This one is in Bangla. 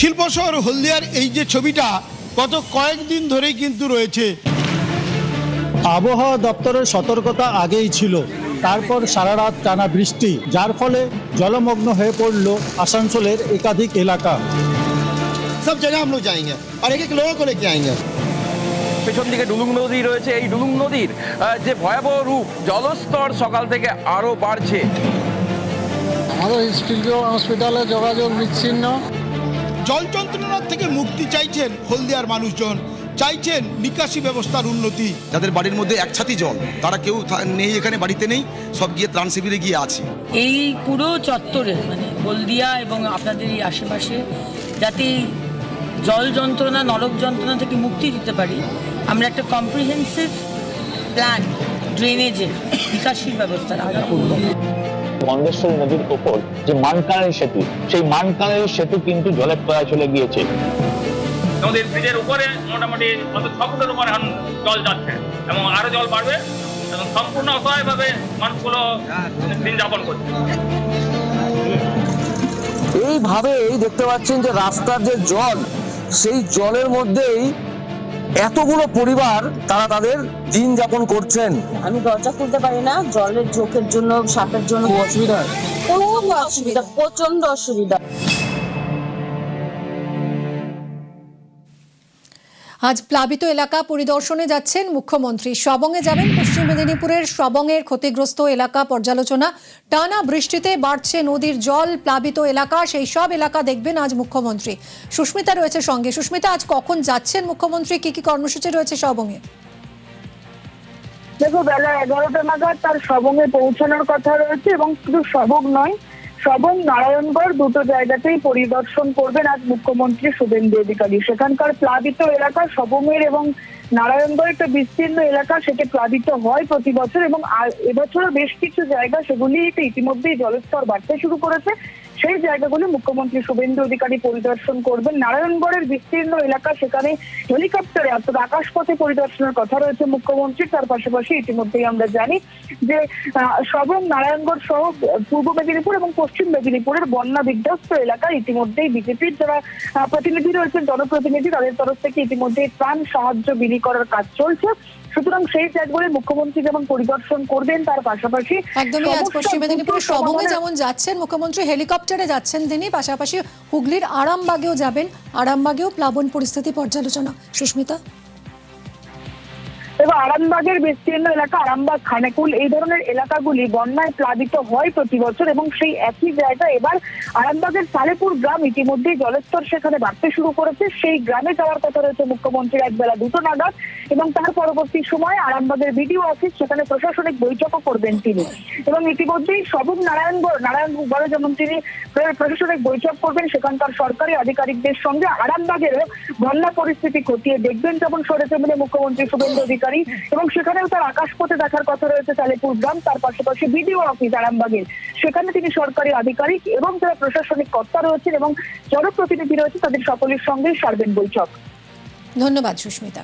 শিল্প শহর হলদিয়ার এই যে ছবিটা গত কয়েকদিন ধরেই কিন্তু রয়েছে। আবহাওয়া দপ্তরের সতর্কতা আগেই ছিল, তারপর সারা রাত টানা বৃষ্টি, যার ফলে জলমগ্ন হয়ে পড়ল আসানসোলের একাধিক এলাকা। সব জায়গায় আমরা যাएंगे আর এক এক লোক করে লেকে आएंगे। পেছন দিকে ডুলুং নদী রয়েছে, এই ডুলুং নদীর যে ভয়াবহ রূপ, জলস্তর সকাল থেকে আরো বাড়ছে। আমাদের স্টিল হসপিটালে যোগাযোগ বিচ্ছিন্ন। জল যন্ত্রণার থেকে মুক্তি চাইছেন হলদিয়ার মানুষজন, চাইছেন নিকাশি ব্যবস্থার উন্নতি। যাদের বাড়ির মধ্যে এক ছাতি জল, তারা কেউ নেই, এখানে বাড়িতে নেই, সব গিয়ে ত্রাণ শিবিরে গিয়ে আছে। এই পুরো চত্বরে মানে হলদিয়া এবং আপনাদের এই আশেপাশে যাতে জল যন্ত্রণা, নরক যন্ত্রণা থেকে মুক্তি দিতে পারি, আমরা একটা কম্প্রিহেন্সিভ প্ল্যান, ড্রেনেজের নিকাশির ব্যবস্থা আমরা করব। গন্ধেশ্বরী নদীর উপর যে মানকানারি সেতু, সেই মানকানারি সেতু কিন্তু জলের তলায় চলে গিয়েছে। নদীর ব্রিজের উপরে মোটামুটি 6 ফুটের উপরে এখন জল যাচ্ছে এবং আরো জল বাড়বে এবং সম্পূর্ণ অসহায়ভাবে মানুষগুলো দিন যাপন করছে। এইভাবেই দেখতে পাচ্ছেন যে রাস্তার যে জল, সেই জলের মধ্যেই এতগুলো পরিবার তারা তাদের দিন যাপন করছেন। আমি দরজা খুলতে পারি না, জলের ঝোঁকের জন্য, সাপের জন্য খুব অসুবিধা, প্রচন্ড অসুবিধা। আজ প্লাবিত এলাকা পরিদর্শনে যাচ্ছেন মুখ্যমন্ত্রী। সবংয়ে যাবেন। পশ্চিম মেদিনীপুরের সবংয়ের ক্ষতিগ্রস্ত এলাকা পর্যালোচনা। টানা বৃষ্টিতে বাড়ছে নদীর জল, প্লাবিত এলাকা, সেই সব এলাকা দেখবেন আজ মুখ্যমন্ত্রী। সুস্মিতা রয়েছে সঙ্গে। সুস্মিতা, আজ কখন যাচ্ছেন মুখ্যমন্ত্রী? কি কি কর্মসূচি রয়েছে সবংয়ে? দেখো, বেলা 11টা নাগাদ তার সবংয়ে পৌঁছানোর কথা রয়েছে এবং শুধু সবং নয়, সবং নারায়ণগড় দুটো জায়গাতেই পরিদর্শন করবেন আজ মুখ্যমন্ত্রী শুভেন্দু অধিকারী। সেখানকার প্লাবিত এলাকা সবংয়ের এবং নারায়ণগড় একটা বিস্তীর্ণ এলাকা, সেটা প্লাবিত হয় প্রতি বছর এবং এবছরও বেশ কিছু জায়গা সেগুলিতে ইতিমধ্যেই জলস্তর বাড়তে শুরু করেছে। সেই জায়গাগুলি মুখ্যমন্ত্রী শুভেন্দু অধিকারী পরিদর্শন করবেন। নারায়ণগড়ের বিস্তীর্ণ এলাকা, সেখানে হেলিকপ্টারে অর্থাৎ আকাশপথে পরিদর্শনের কথা রয়েছে মুখ্যমন্ত্রী। তার পাশাপাশি ইতিমধ্যেই আমরা জানি যে সবং, নারায়ণগড় সহ পূর্ব মেদিনীপুর এবং পশ্চিম মেদিনীপুরের বন্যা বিধ্বস্ত এলাকায় ইতিমধ্যেই বিজেপির যারা প্রতিনিধি রয়েছেন, জনপ্রতিনিধি, তাদের তরফ থেকে ইতিমধ্যেই ত্রাণ সাহায্য বিলি করার কাজ চলছে। সুতরাং সেই জায়গাগুলি মুখ্যমন্ত্রী যেমন পরিদর্শন করবেন, তার পাশাপাশি একদমই আজ পশ্চিম মেদিনীপুরের সবংয়ে যেমন যাচ্ছেন মুখ্যমন্ত্রী, হেলিকপ্টারে যাচ্ছেন তিনি, পাশাপাশি হুগলির আরামবাগেও যাবেন। আরামবাগেও প্লাবন পরিস্থিতি পর্যালোচনা। সুস্মিতা, এবং আরামবাগের বিস্তীর্ণ এলাকা, আরামবাগ, খানেকুল, এই ধরনের এলাকাগুলি বন্যায় প্লাবিত হয় প্রতি বছর এবং সেই একই জায়গায় এবার আরামবাগের সালেপুর গ্রাম ইতিমধ্যেই জলস্তর সেখানে বাড়তে শুরু করেছে। সেই গ্রামে যাওয়ার কথা রয়েছে মুখ্যমন্ত্রীর এক বেলা 2টো নাগাদ এবং তার পরবর্তী সময় আরামবাগের বিডিও অফিস, সেখানে প্রশাসনিক বৈঠকও করবেন তিনি। এবং ইতিমধ্যেই সবং, নারায়ণগড়ে যেমন তিনি প্রশাসনিক বৈঠক করবেন, সেখানকার সরকারি আধিকারিকদের সঙ্গে আরামবাগের বন্যা পরিস্থিতি খতিয়ে দেখবেন যেমন সরেজমিনে মুখ্যমন্ত্রী শুভেন্দু অধিকারী। এবং সেখানেও তার আকাশপথে দেখার কথা রয়েছে সালেপুর গ্রাম, তার পাশাপাশি বিডিও অফিস আরামবাগের, সেখানে তিনি সরকারি আধিকারিক এবং যারা প্রশাসনিক কর্তা রয়েছেন এবং জনপ্রতিনিধি রয়েছে তাদের সকলের সঙ্গেই সারবেন বৈঠক। ধন্যবাদ সুস্মিতা।